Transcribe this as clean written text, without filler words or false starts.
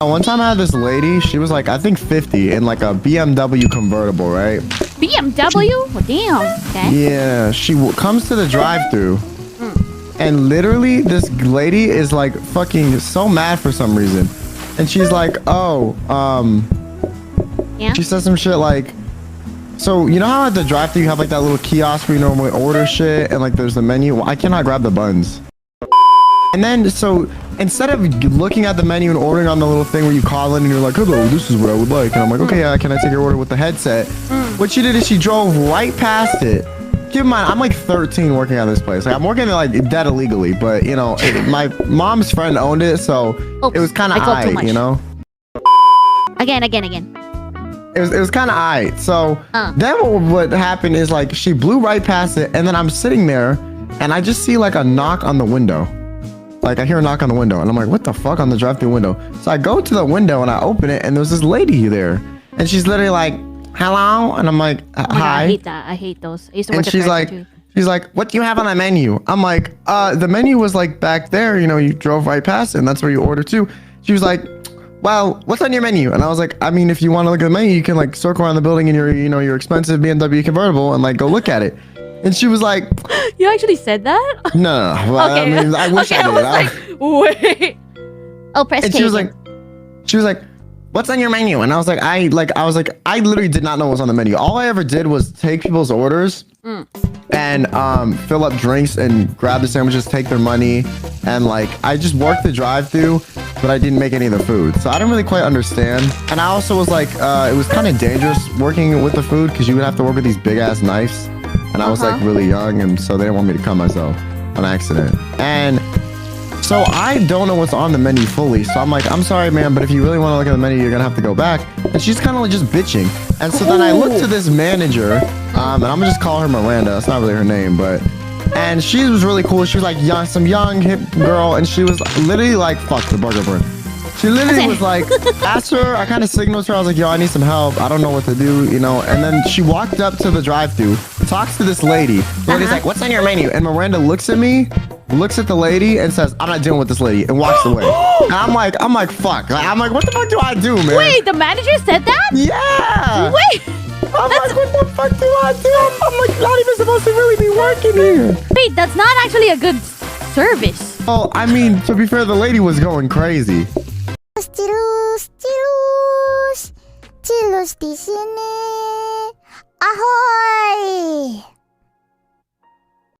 One time I had this lady, she was like, I think 50 in like a BMW convertible, right? BMW? Well, damn. Okay. Yeah, she comes to the drive-thru. And literally, this lady is like fucking so mad for some reason. And she's like, oh, Yeah. she says some shit like, so you know how at the drive-thru you have like that little kiosk where you normally order shit and like there's the menu? Well, I cannot grab the buns. And then, so instead of looking at the menu and ordering on the little thing where you call in and you're like, hello, this is what I would like. And I'm like, okay, can I take your order with the headset? What she did is she drove right past it. Keep in mind, I'm like 13 working at this place. Like, I'm working like dead illegally, but you know, my mom's friend owned it, so it was kind of aight, you know? Again. It was kind of aight. So then what happened is like she blew right past it, and then I'm sitting there, and I just see like a knock on the window. Like I hear a knock on the window, and I'm like, what the fuck, on the drive-thru window? So I go to the window and I open it, and there's this lady there, and she's literally like, hello, and I'm like, hi. Oh my God, I hate that. I hate those. I used to work And she's like, what do you have on the menu? I'm like, the menu was like back there, you know, you drove right past it, and that's where you order to. She was like, well, what's on your menu? And I was like, I mean, if you want to look at the menu, you can like circle around the building in your, you know, your expensive BMW convertible and like go look at it. And she was like, you actually said that? No. Well, Okay. I mean, I wish I did. I was like, wait. Oh, press And K. she was like, what's on your menu? And I was like, I literally did not know what was on the menu. All I ever did was take people's orders and fill up drinks and grab the sandwiches, take their money, and like I just worked the drive-thru, but I didn't make any of the food, so I didn't really quite understand. And I also was like, it was kind of dangerous working with the food because you would have to work with these big ass knives, and I was like really young, and so they didn't want me to cut myself on accident. And so I don't know what's on the menu fully, so I'm like, I'm sorry, man, but if you really want to look at the menu, you're gonna have to go back. And she's kind of like just bitching. And so then I look to this manager, and I'm gonna just call her Miranda. That's not really her name, and she was really cool. She was like some young hip girl, and she was literally like, fuck the burger burn. She literally was like, asked her, I kind of signaled to her, I was like, yo, I need some help. I don't know what to do, you know. And then she walked up to the drive-thru, talks to this lady. The lady's like, what's on your menu? And Miranda looks at me, looks at the lady, and says, I'm not dealing with this lady, and walks away. And I'm like, fuck. I'm like, what the fuck do I do, man? Wait, the manager said that? Yeah. Wait. I'm like, what the fuck do I do? I'm like, not even supposed to really be working here. Wait, that's not actually a good service. Oh, I mean, to be fair, the lady was going crazy. Chilus di sini. Ahoy.